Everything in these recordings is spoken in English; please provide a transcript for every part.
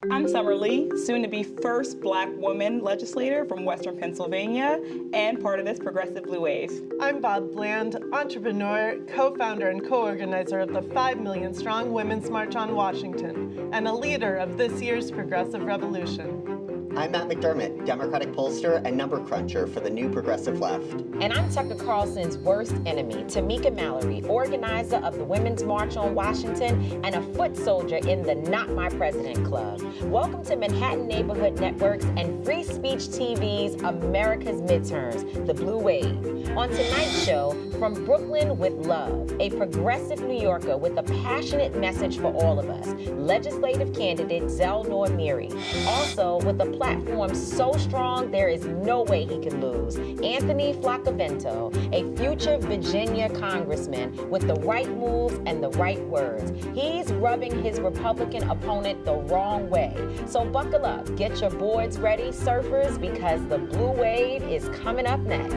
I'm Summer Lee, soon to be first Black woman legislator from Western Pennsylvania and part of this progressive blue wave. I'm Bob Bland, entrepreneur, co-founder and co-organizer of the 5 Million Strong Women's March on Washington and a leader of this year's progressive revolution. I'm Matt McDermott, Democratic pollster and number cruncher for the New Progressive Left. And I'm Tucker Carlson's worst enemy, Tamika Mallory, organizer of the Women's March on Washington and a foot soldier in the Not My President Club. Welcome to Manhattan Neighborhood Networks and Free Speech TV's America's Midterms, the Blue Wave. On tonight's show, From Brooklyn with Love, a progressive New Yorker with a passionate message for all of us, legislative candidate Zelnor Miri. Also, with a platform so strong there is no way he can lose, Anthony Flacavento, a future Virginia congressman with the right moves and the right words. He's rubbing his Republican opponent the wrong way. So buckle up, get your boards ready, surfers, because the blue wave is coming up next.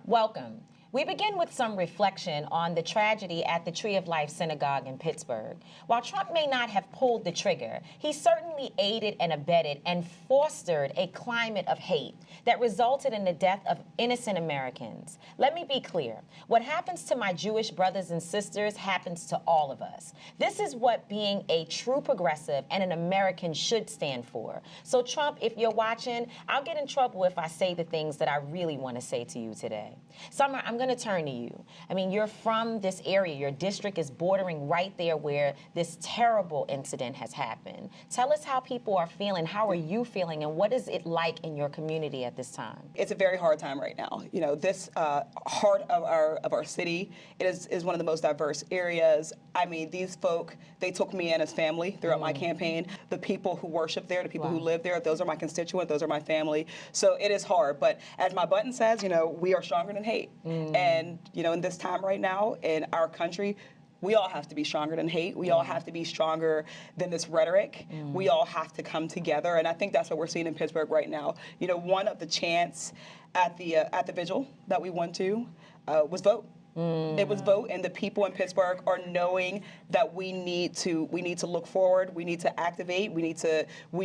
Welcome. We begin with some reflection on the tragedy at the Tree of Life Synagogue in Pittsburgh. While Trump may not have pulled the trigger, he certainly aided and abetted and fostered a climate of hate that resulted in the death of innocent Americans. Let me be clear. What happens to my Jewish brothers and sisters happens to all of us. This is what being a true progressive and an American should stand for. So Trump, if you're watching, I'll get in trouble if I say the things that I really want to say to you today. Summer, I'm going to turn to you. I mean, you're from this area. Your district is bordering right there where this terrible incident has happened. Tell us how people are feeling. How are you feeling? And what is it like in your community at this time? It's a very hard time right now. You know, this heart of our city is one of the most diverse areas. I mean, these folk, they took me in as family throughout my campaign. The people who worship there, the people who live there, those are my constituents, those are my family. So it is hard. But as my button says, you know, we are stronger than hate. And, you know, in this time right now in our country, we all have to be stronger than hate. We all have to be stronger than this rhetoric. We all have to come together. And I think that's what we're seeing in Pittsburgh right now. You know, one of the chants at the vigil that we went to was vote. It was vote, and the people in Pittsburgh are knowing that we need to look forward, we need to activate, we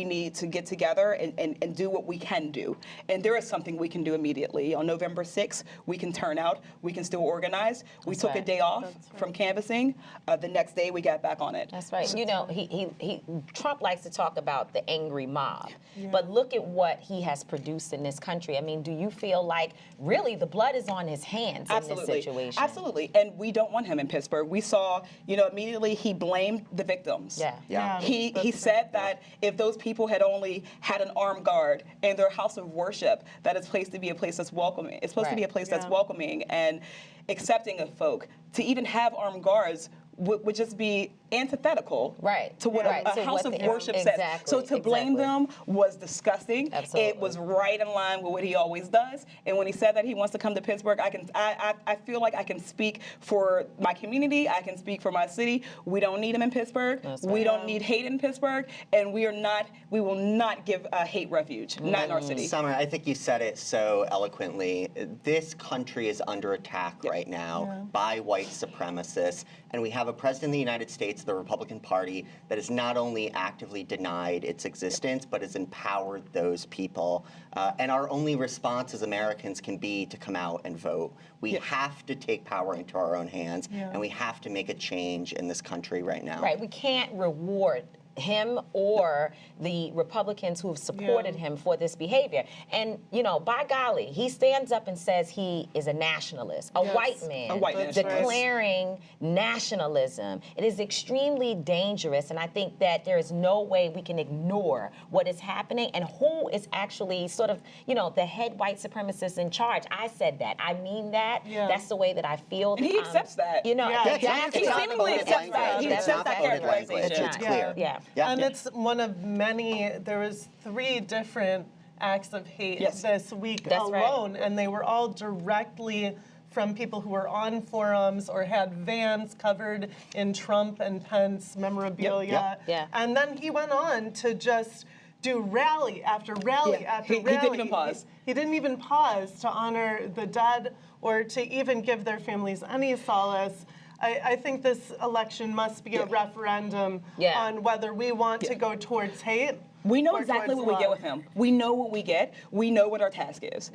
need to get together and do what we can do. And there is something we can do immediately. On November 6th, we can turn out, we can still organize. We took a day off from canvassing. The next day, we got back on it. That's right. You know, Trump likes to talk about the angry mob, but look at what he has produced in this country. I mean, do you feel like really the blood is on his hands in this situation? Absolutely, and we don't want him in Pittsburgh. We saw, you know, immediately he blamed the victims. He said that if those people had only had an armed guard in their house of worship, that it's supposed to be a place that's welcoming. It's supposed to be a place that's welcoming and accepting of folk. To even have armed guards would just be antithetical to what a house of worship says. So to blame them was disgusting. It was right in line with what he always does. And when he said that he wants to come to Pittsburgh, I feel like I can speak for my community. I can speak for my city. We don't need him in Pittsburgh. We don't need hate in Pittsburgh, and we will not give hate refuge. Not in our city. Summer, I think you said it so eloquently. This country is under attack right now by white supremacists, and we have a president of the United States, the Republican Party, that has not only actively denied its existence, but has empowered those people. And our only response as Americans can be to come out and vote. We have to take power into our own hands, and we have to make a change in this country right now. Right, we can't reward him or the Republicans who have supported him for this behavior. And, you know, by golly, he stands up and says he is a nationalist, a white man, declaring nationalism. It is extremely dangerous, and I think that there is no way we can ignore what is happening and who is actually sort of, you know, the head white supremacist in charge. I said that. I mean that. That's the way that I feel. And he accepts that. You know, he seemingly accepts that. He accepts that characterization. It's clear. And it's one of many. There was 3 different acts of hate this week alone, and they were all directly from people who were on forums or had vans covered in Trump and Pence memorabilia. And then he went on to just do rally after rally after rally. He didn't even pause. He didn't even pause to honor the dead or to even give their families any solace. I think this election must be a referendum on whether we want to go towards hate. We know exactly what we get with him. We know what we get. We know what our task is.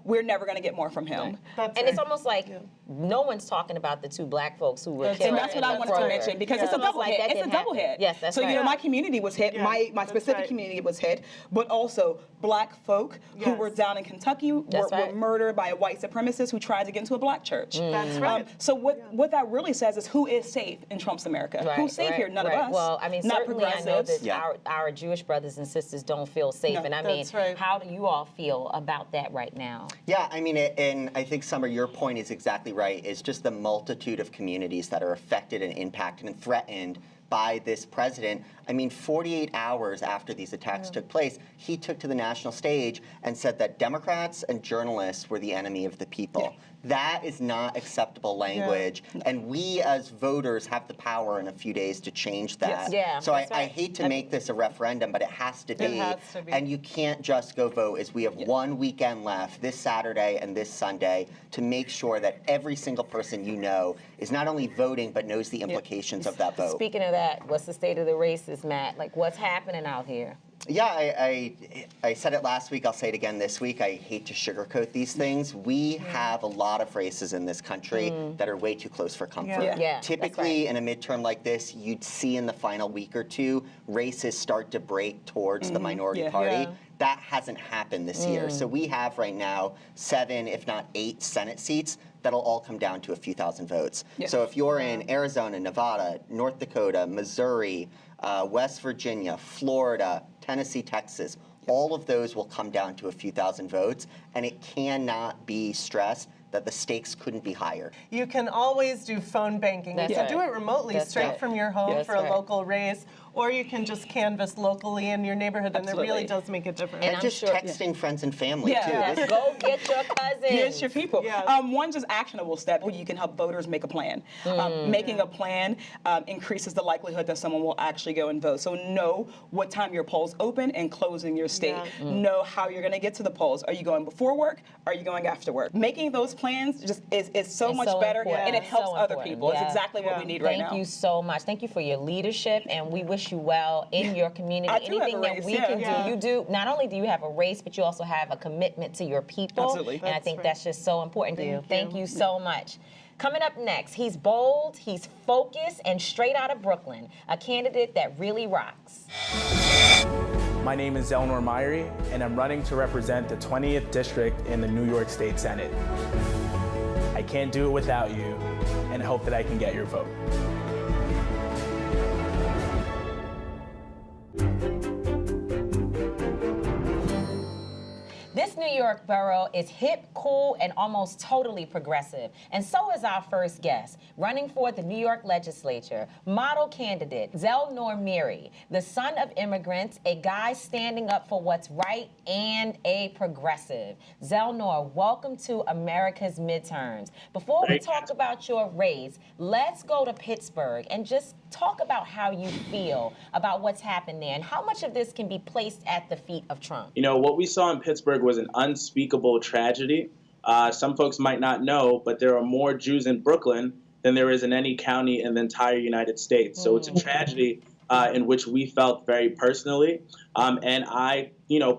We're never going to get more from him. It's almost like no one's talking about the two black folks who were killed. And that's what I wanted to mention, because it's a double hit. It's a double hit. Yes, that's so, right. you know, my community was hit. My specific community was hit, but also black folk who were down in Kentucky were murdered by a white supremacist who tried to get into a black church. That's right. So what that really says is, who is safe in Trump's America? Who's safe here? None of us. Well, I mean, not certainly I know progressives. that our Jewish brothers and sisters don't feel safe. No, and I mean, how do you all feel about that right now? Yeah, I mean, and I think, Summer, your point is exactly right. It's just the multitude of communities that are affected and impacted and threatened by this president. I mean, 48 hours after these attacks took place, he took to the national stage and said that Democrats and journalists were the enemy of the people. That is not acceptable language, and we as voters have the power in a few days to change that. So I hate to make this a referendum, but it has to be. It has to be. And you can't just go vote, as we have one weekend left, this Saturday and this Sunday, to make sure that every single person you know is not only voting, but knows the implications of that vote. Speaking of that, what's the state of the races, Matt? Like, what's happening out here? Yeah, I said it last week, I'll say it again this week. I hate to sugarcoat these things. We have a lot of races in this country that are way too close for comfort. Typically, in a midterm like this, you'd see in the final week or two, races start to break towards the minority party. That hasn't happened this year. So we have right now 7, if not 8 Senate seats that'll all come down to a few thousand votes. So if you're in Arizona, Nevada, North Dakota, Missouri, West Virginia, Florida, Tennessee, Texas, all of those will come down to a few thousand votes, and it cannot be stressed that the stakes couldn't be higher. You can always do phone banking. You can do it remotely, straight from your home for a local race, or you can just canvas locally in your neighborhood, and it really does make a difference. And just texting friends and family, too. Go get your cousins. Get your people. One just actionable step where you can help voters make a plan. Making a plan increases the likelihood that someone will actually go and vote. So know what time your polls open and close in your state. Know how you're going to get to the polls. Are you going before work? Are you going after work? Making those plans just is so much better, and it helps other people. It's exactly what we need right now. Thank you so much. Thank you for your leadership, and we wish you well in your community. Anything that we can do, you do. Not only do you have a race, but you also have a commitment to your people. Absolutely. And I think that's just so important. Thank you so much. Coming up next, he's bold, he's focused, and straight out of Brooklyn, a candidate that really rocks. My name is Zelnor Myrie, and I'm running to represent the 20th District in the New York State Senate. I can't do it without you, and hope that I can get your vote. This New York borough is hip, cool, and almost totally progressive. And so is our first guest, running for the New York legislature, model candidate Zelnor Myrie, the son of immigrants, a guy standing up for what's right, and a progressive. Zelnor, welcome to America's Midterms. Before we talk about your race, let's go to Pittsburgh and just talk about how you feel about what's happened there and how much of this can be placed at the feet of Trump. You know, what we saw in Pittsburgh was an unspeakable tragedy. Some folks might not know, but there are more Jews in Brooklyn than there is in any county in the entire United States. So it's a tragedy in which we felt very personally. And I,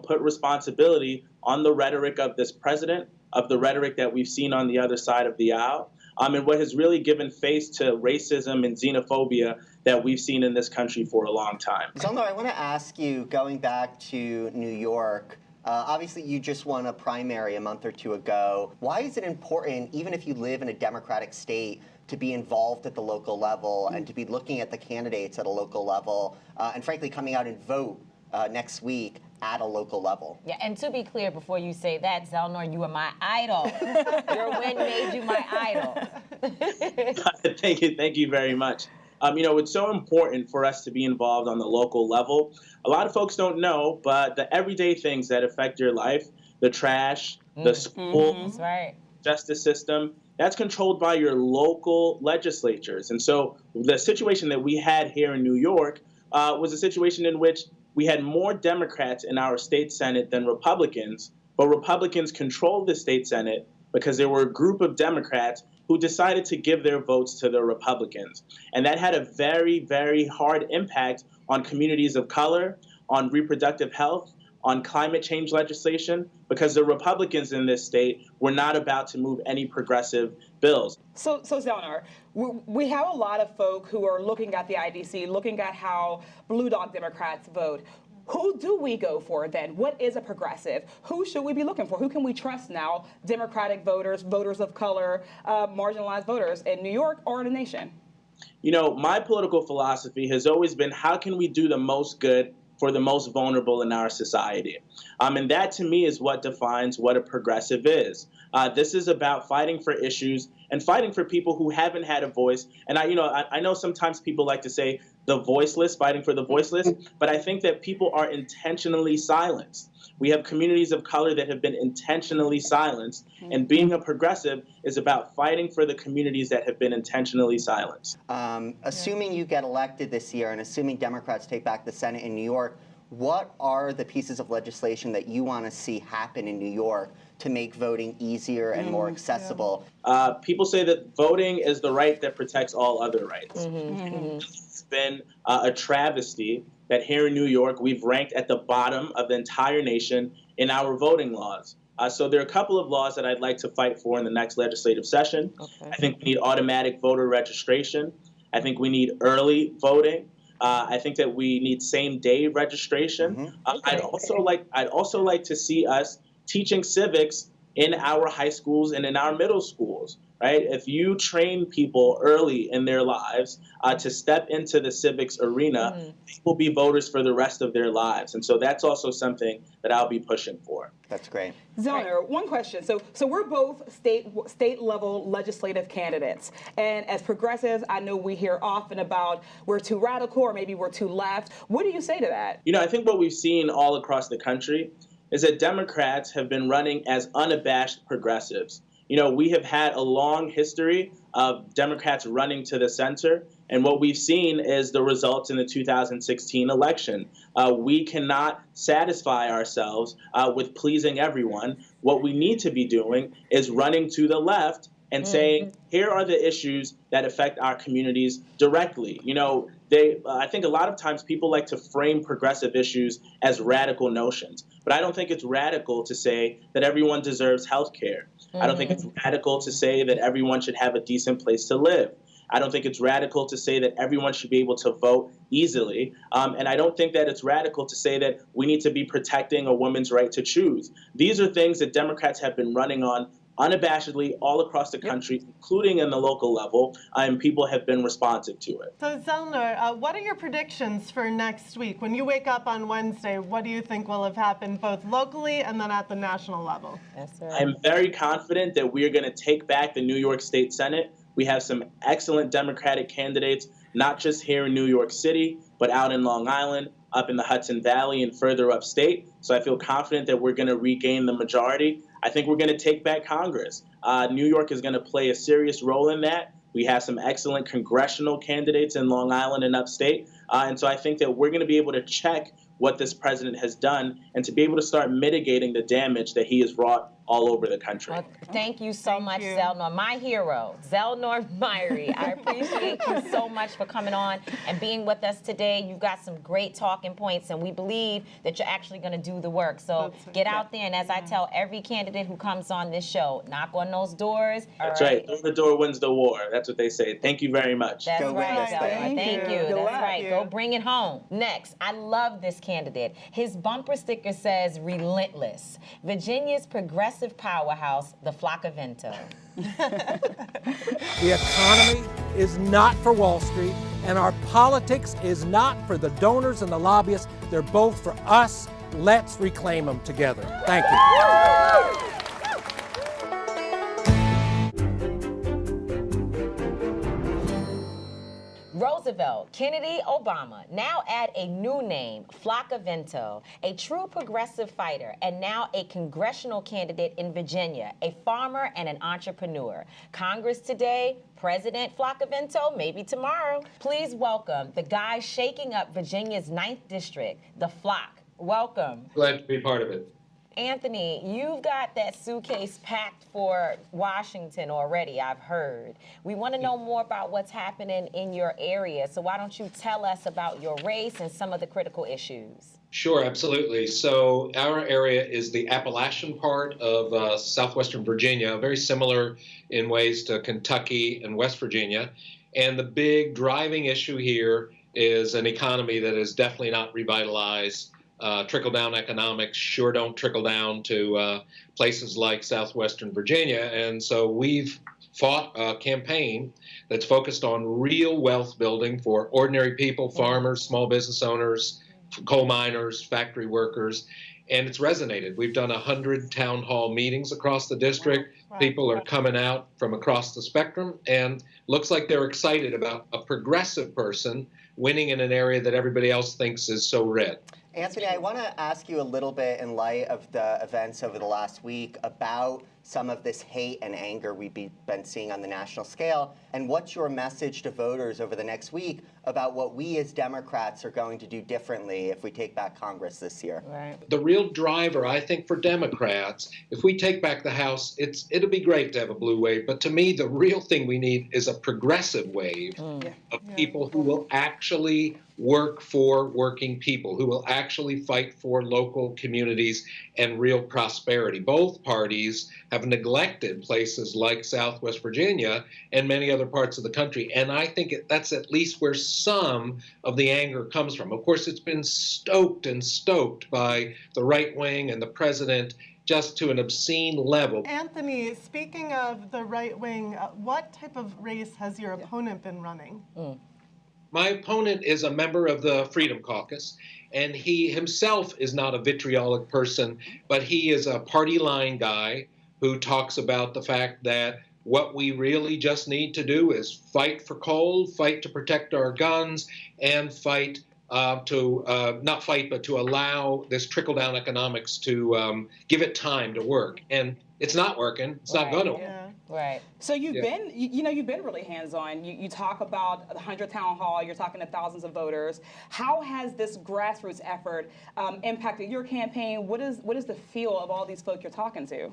put responsibility on the rhetoric of this president, of the rhetoric that we've seen on the other side of the aisle, and what has really given face to racism and xenophobia that we've seen in this country for a long time. Zelnor, I want to ask you, going back to New York, obviously you just won a primary a month or two ago. Why is it important, even if you live in a Democratic state, to be involved at the local level and to be looking at the candidates at a local level, and frankly coming out and vote next week at a local level? Yeah, and to be clear, before you say that, Zelnor, you are my idol. Your win made you my idol. Thank you very much. It's so important for us to be involved on the local level. A lot of folks don't know, but the everyday things that affect your life, the trash, the school, justice system, that's controlled by your local legislatures. And so the situation that we had here in New York was a situation in which we had more Democrats in our state Senate than Republicans, but Republicans controlled the state Senate because there were a group of Democrats who decided to give their votes to the Republicans. And that had a very, very hard impact on communities of color, on reproductive health, on climate change legislation, because the Republicans in this state were not about to move any progressive bills. So Zelnor, we have a lot of folk who are looking at the IDC, looking at how blue dog Democrats vote. Who do we go for then? What is a progressive? Who should we be looking for? Who can we trust now? Democratic voters, voters of color, marginalized voters in New York or in the nation? You know, my political philosophy has always been, how can we do the most good for the most vulnerable in our society? And that, to me, is what defines what a progressive is. This is about fighting for issues and fighting for people who haven't had a voice. And I know sometimes people like to say the voiceless, fighting for the voiceless, but I think that people are intentionally silenced. We have communities of color that have been intentionally silenced, and being a progressive is about fighting for the communities that have been intentionally silenced. Assuming you get elected this year and assuming Democrats take back the Senate in New York, what are the pieces of legislation that you want to see happen in New York to make voting easier and more accessible? People say that voting is the right that protects all other rights. It's been a travesty that here in New York, we've ranked at the bottom of the entire nation in our voting laws. So there are a couple of laws that I'd like to fight for in the next legislative session. I think we need automatic voter registration. I think we need early voting. I think that we need same-day registration. I'd also like to see us teaching civics in our high schools and in our middle schools, right? If you train people early in their lives to step into the civics arena, they will be voters for the rest of their lives. And so that's also something that I'll be pushing for. That's great. Zelnor, one question. So we're both state level legislative candidates. And as progressives, I know we hear often about we're too radical or maybe we're too left. What do you say to that? You know, I think what we've seen all across the country is that Democrats have been running as unabashed progressives. You know, we have had a long history of Democrats running to the center, and what we've seen is the results in the 2016 election. We cannot satisfy ourselves with pleasing everyone. What we need to be doing is running to the left and saying, here are the issues that affect our communities directly. You know, I think a lot of times people like to frame progressive issues as radical notions, but I don't think it's radical to say that everyone deserves health care. I don't think it's radical to say that everyone should have a decent place to live. I don't think it's radical to say that everyone should be able to vote easily. And I don't think that it's radical to say that we need to be protecting a woman's right to choose. These are things that Democrats have been running on unabashedly all across the country, including in the local level, and people have been responsive to it. So Zelnor, what are your predictions for next week? When you wake up on Wednesday, what do you think will have happened both locally and then at the national level? That's right. I'm very confident that we are going to take back the New York State Senate. We have some excellent Democratic candidates, not just here in New York City, but out in Long Island, up in the Hudson Valley and further upstate. So I feel confident that we're going to regain the majority. I think we're going to take back Congress. New York is going to play a serious role in that. We have some excellent congressional candidates in Long Island and upstate. And so I think that we're going to be able to check what this president has done and to be able to start mitigating the damage that he has wrought all over the country. Well, thank you so much, Zelnor. My hero, Zelnor Myrie. I appreciate you so much for coming on and being with us today. You've got some great talking points, and we believe that you're actually going to do the work. So get out there, and as I tell every candidate who comes on this show, knock on those doors. That's right. Door to door wins the war. That's what they say. Thank you very much. That's Go right, win this Zelnor. thing. Thank you. Good That's luck. right. Go bring it home. Next, I love this candidate. His bumper sticker says relentless. Virginia's progressive powerhouse, the Floccavento. The economy is not for Wall Street, and our politics is not for the donors and the lobbyists. They're both for us. Let's reclaim them together. Thank you. Roosevelt, Kennedy, Obama now add a new name, Floccavento, a true progressive fighter and now a congressional candidate in Virginia, a farmer and an entrepreneur. Congress today, President Floccavento, maybe tomorrow. Please welcome the guy shaking up Virginia's 9th district, the Flock. Welcome. Glad to be part of it. Anthony, you've got that suitcase packed for Washington already, I've heard. We want to know more about what's happening in your area, so why don't you tell us about your race and some of the critical issues? Sure, absolutely. So our area is the Appalachian part of southwestern Virginia, very similar in ways to Kentucky and West Virginia. And the big driving issue here is an economy that is definitely not revitalized. Trickle-down economics sure don't trickle down to places like southwestern Virginia. And so we've fought a campaign that's focused on real wealth building for ordinary people, farmers, small business owners, coal miners, factory workers, and it's resonated. We've done 100 town hall meetings across the district. Wow. People are coming out from across the spectrum, and looks like they're excited about a progressive person winning in an area that everybody else thinks is so red. Anthony, I want to ask you a little bit in light of the events over the last week about some of this hate and anger we've been seeing on the national scale, and what's your message to voters over the next week about what we as Democrats are going to do differently if we take back Congress this year? Right. The real driver, I think, for Democrats, if we take back the House, it'll be great to have a blue wave, but to me, the real thing we need is a progressive wave of people who will actually work for working people, who will actually fight for local communities and real prosperity. Both parties have neglected places like Southwest Virginia and many other parts of the country, and I think that's at least where some of the anger comes from. Of course, it's been stoked and stoked by the right wing and the president just to an obscene level. Anthony, speaking of the right wing, what type of race has your opponent been running? My opponent is a member of the Freedom Caucus, and he himself is not a vitriolic person, but he is a party line guy who talks about the fact that what we really just need to do is fight for coal, fight to protect our guns, and fight to allow this trickle-down economics to give it time to work. And it's not working. It's not going to work. Right. So you've been, you've been really hands-on. You talk about the 100 town hall. You're talking to thousands of voters. How has this grassroots effort impacted your campaign? What is the feel of all these folk you're talking to?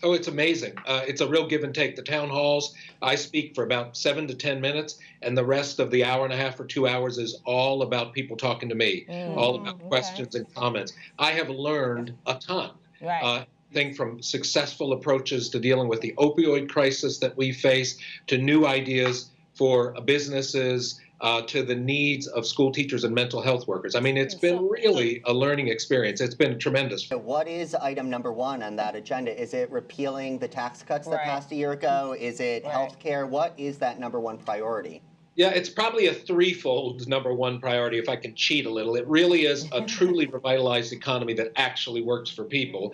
Oh, it's amazing. It's a real give and take. The town halls, I speak for about 7 to 10 minutes, and the rest of the hour and a half or 2 hours is all about people talking to me, all about questions and comments. I have learned a ton. Right. Thing from successful approaches to dealing with the opioid crisis that we face, to new ideas for businesses, to the needs of school teachers and mental health workers. I mean, it's been really a learning experience. It's been tremendous. So what is item number one on that agenda? Is it repealing the tax cuts that passed a year ago? Is it health care? What is that number one priority? Yeah, it's probably a threefold number one priority, if I can cheat a little. It really is a truly revitalized economy that actually works for people.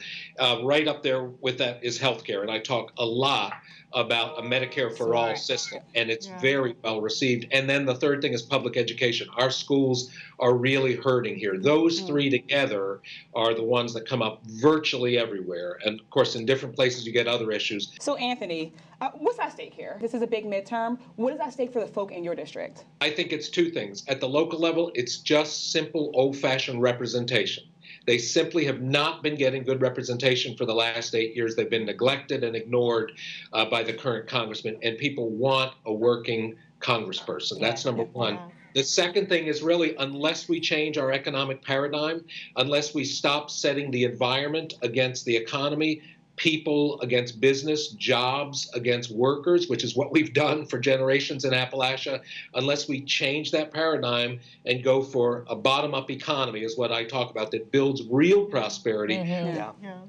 Right up there with that is healthcare, and I talk a lot about a Medicare for all system, and it's very well received. And then the third thing is public education. Our schools are really hurting here. Those three together are the ones that come up virtually everywhere. And of course, in different places, you get other issues. So Anthony, what's at stake here? This is a big midterm. What is at stake for the folk in your district? I think it's two things. At the local level, it's just simple old-fashioned representation. They simply have not been getting good representation for the last 8 years. They've been neglected and ignored by the current congressman, and people want a working congressperson. That's number one. The second thing is really, unless we change our economic paradigm, unless we stop setting the environment against the economy, people against business, jobs against workers, which is what we've done for generations in Appalachia, unless we change that paradigm and go for a bottom-up economy, is what I talk about, that builds real prosperity,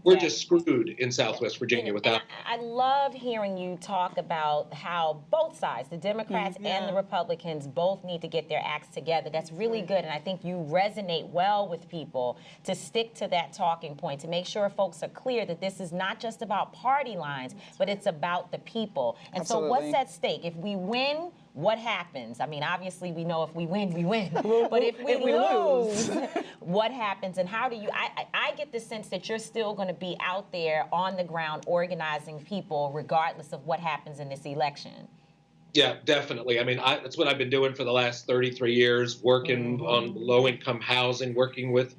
we're just screwed in Southwest Virginia without. I love hearing you talk about how both sides, the Democrats and the Republicans, both need to get their acts together. That's really good, and I think you resonate well with people to stick to that talking point, to make sure folks are clear that this is not just about party lines, but it's about the people. And so what's at stake? If we win, what happens? I mean, obviously we know if we win, we win. But if we lose, what happens? And how do you, I get the sense that you're still going to be out there on the ground organizing people regardless of what happens in this election. Yeah, definitely. I mean, that's what I've been doing for the last 33 years, working on low-income housing, working with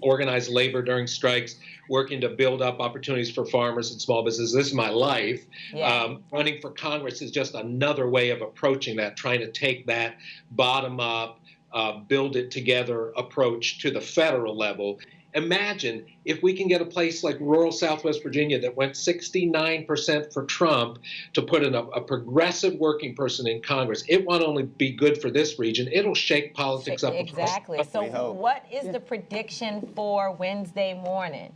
organized labor during strikes, working to build up opportunities for farmers and small businesses. This is my life. Yeah. Running for Congress is just another way of approaching that, trying to take that bottom-up, build it together approach to the federal level. Imagine if we can get a place like rural Southwest Virginia that went 69% for Trump to put in a progressive working person in Congress. It won't only be good for this region, it'll shake politics up. Exactly. So what is the prediction for Wednesday morning?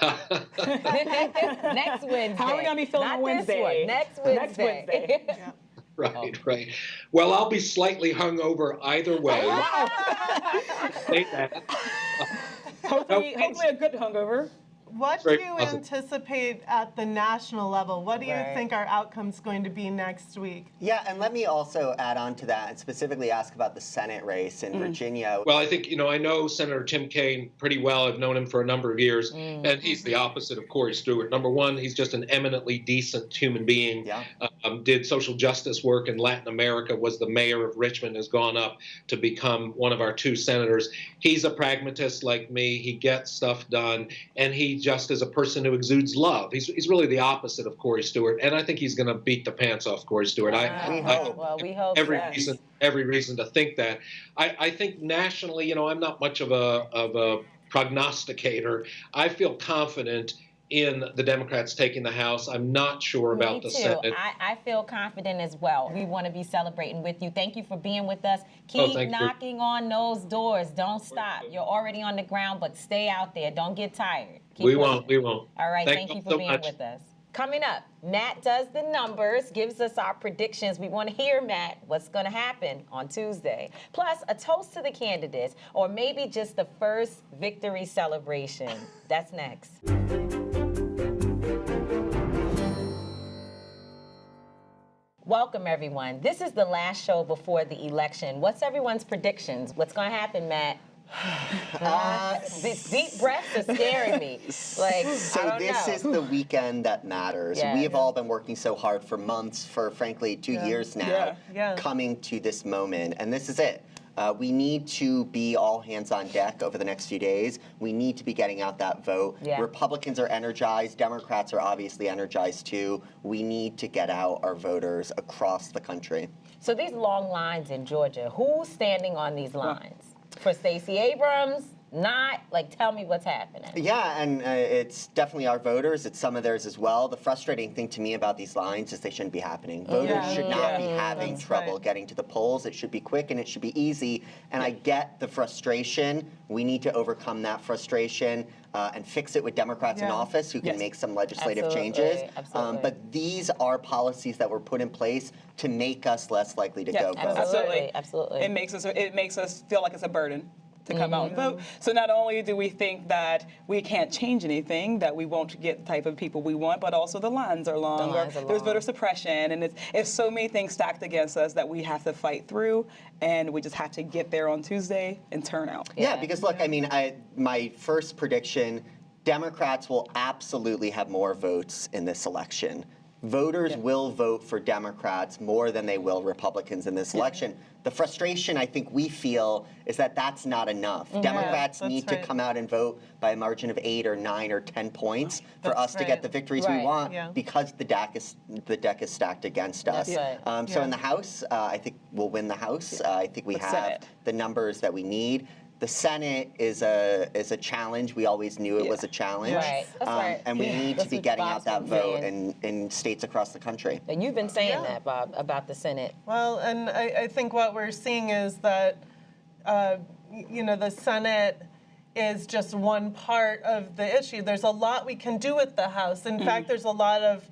Next Wednesday. How are we going to be feeling on Wednesday? Next Wednesday. Yeah. Right, right. Well, I'll be slightly hungover either way. Say that. Hopefully a good hungover. What do you anticipate at the national level? What do you think our outcome's going to be next week? Yeah, and let me also add on to that and specifically ask about the Senate race in Virginia. Well, I think, I know Senator Tim Kaine pretty well. I've known him for a number of years, and he's the opposite of Corey Stewart. Number one, he's just an eminently decent human being. Yeah. Did social justice work in Latin America, was the mayor of Richmond, has gone up to become one of our 2 senators. He's a pragmatist like me. He gets stuff done, and he just is a person who exudes love. He's really the opposite of Corey Stewart, and I think he's going to beat the pants off Corey Stewart. We hope every reason to think that. I think nationally, I'm not much of a prognosticator. I feel confident in the Democrats taking the House. I'm not sure about the Senate. I feel confident as well. We want to be celebrating with you. Thank you for being with us. Keep knocking on those doors. Don't stop. You're already on the ground, but stay out there. Don't get tired. We won't. All right. Thank you for being with us. Coming up, Matt does the numbers, gives us our predictions. We want to hear, Matt, what's going to happen on Tuesday. Plus, a toast to the candidates, or maybe just the first victory celebration. That's next. Welcome, everyone. This is the last show before the election. What's everyone's predictions? What's going to happen, Matt? These deep breaths are scaring me. This is the weekend that matters. Yeah. We have all been working so hard for months, for frankly 2 years now, coming to this moment, and this is it. We need to be all hands on deck over the next few days. We need to be getting out that vote. Yeah. Republicans are energized. Democrats are obviously energized too. We need to get out our voters across the country. So these long lines in Georgia, who's standing on these lines? For Stacey Abrams? Not? Tell me what's happening. Yeah, and it's definitely our voters. It's some of theirs as well. The frustrating thing to me about these lines is they shouldn't be happening. Voters should not be having trouble getting to the polls. It should be quick and it should be easy. And I get the frustration. We need to overcome that frustration and fix it with Democrats in office who can make some legislative changes. Absolutely. But these are policies that were put in place to make us less likely to go vote. Absolutely. It makes us feel like it's a burden to come out and vote. So not only do we think that we can't change anything, that we won't get the type of people we want, but also the lines are long. There's voter suppression, and it's so many things stacked against us that we have to fight through, and we just have to get there on Tuesday and turn out. Yeah, because look, I mean, my first prediction, Democrats will absolutely have more votes in this election. Voters will vote for Democrats more than they will Republicans in this election. The frustration I think we feel is that that's not enough. Democrats need to come out and vote by a margin of 8 or 9 or 10 points for us to get the victories we want because the deck is stacked against us. So in the House, I think we'll win the House. I think we have the numbers that we need. The Senate is a challenge. We always knew it was a challenge. Right. That's right. And we need to be getting out that vote in states across the country. And you've been saying that, Bob, about the Senate. Well, and I think what we're seeing is that, the Senate is just one part of the issue. There's a lot we can do with the House. In fact, there's a lot of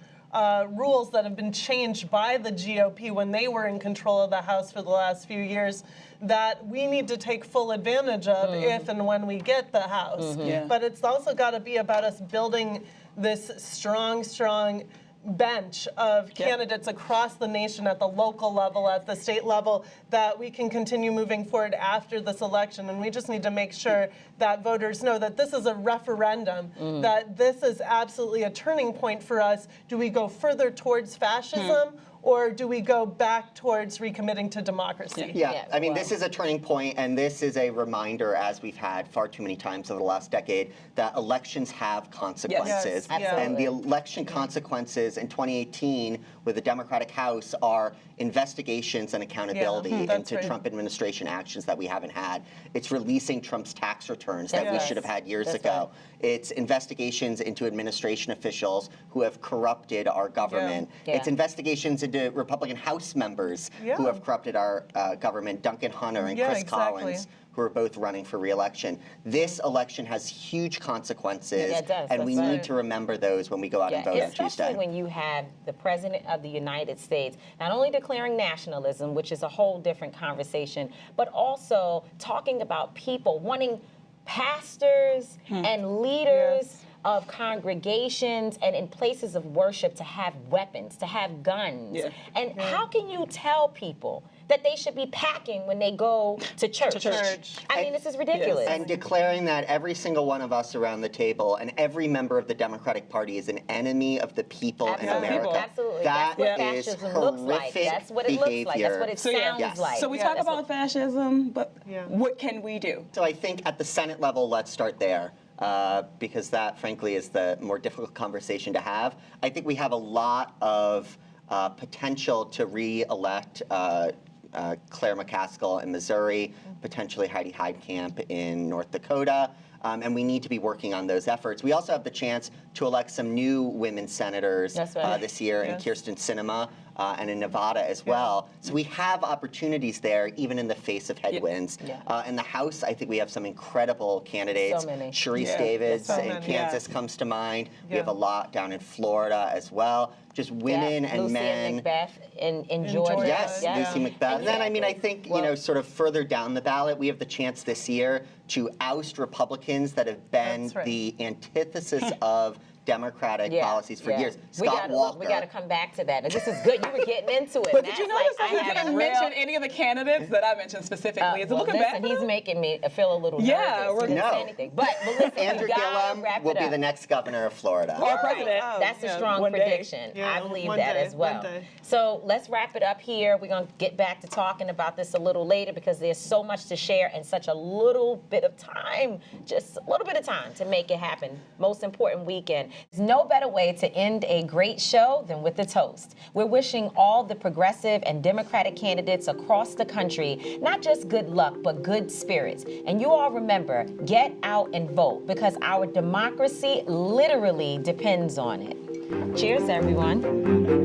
rules that have been changed by the GOP when they were in control of the House for the last few years that we need to take full advantage of if and when we get the House. But it's also got to be about us building this strong bench of candidates across the nation at the local level, at the state level, that we can continue moving forward after this election. And we just need to make sure that voters know that this is a referendum, that this is absolutely a turning point for us. Do we go further towards fascism? or do we go back towards recommitting to democracy? Yeah, I mean, this is a turning point, and this is a reminder, as we've had far too many times over the last decade, that elections have consequences. Yes, and the election consequences in 2018 with the Democratic House are investigations and accountability into Trump administration actions that we haven't had. It's releasing Trump's tax returns that we should have had years ago. It's investigations into administration officials who have corrupted our government. It's investigations into Republican House members who have corrupted our government, Duncan Hunter and Chris Collins, who are both running for re-election. This election has huge consequences, and we need to remember those when we go out and vote on Tuesday. Especially when you have the President of the United States not only declaring nationalism, which is a whole different conversation, but also talking about people wanting pastors and leaders of congregations and in places of worship to have weapons, to have guns. And how can you tell people that they should be packing when they go to church? I mean, this is ridiculous. And declaring that every single one of us around the table and every member of the Democratic Party is an enemy of the people in America. Absolutely. That That's what is fascism looks like. That's what it looks like. That's what it sounds like. So we talk about fascism, but what can we do? So I think at the Senate level, let's start there. Because that, frankly, is the more difficult conversation to have. I think we have a lot of potential to re-elect Claire McCaskill in Missouri, potentially Heidi Heitkamp in North Dakota, and we need to be working on those efforts. We also have the chance to elect some new women senators this year in Kyrsten Sinema and in Nevada as well. So we have opportunities there, even in the face of headwinds. In the House, I think we have some incredible candidates. Sharice Davids in Kansas comes to mind. We have a lot down in Florida as well. Just women and Lucy men. McBeth in Georgia. Yes, Lucy McBeth. And then, I mean, I think, you know, sort of further down the ballot, we have the chance this year to oust Republicans that have been the antithesis of Democratic policies for years. Scott Walker. We got to come back to that. And this is good. You were getting into it. But did you notice that he didn't mention any of the candidates that I mentioned specifically? Is it looking bad? He's making me feel a little nervous. He didn't say anything. But listen, Andrew Gillum will be the next governor of Florida. Or president. That's a strong prediction. I believe that as well. So let's wrap it up here. We're going to get back to talking about this a little later because there's so much to share and such a little bit of time, just a little bit of time to make it happen. Most important weekend. There's no better way to end a great show than with a toast. We're wishing all the progressive and Democratic candidates across the country not just good luck, but good spirits. And you all remember, get out and vote because our democracy literally depends on it. Cheers, everyone.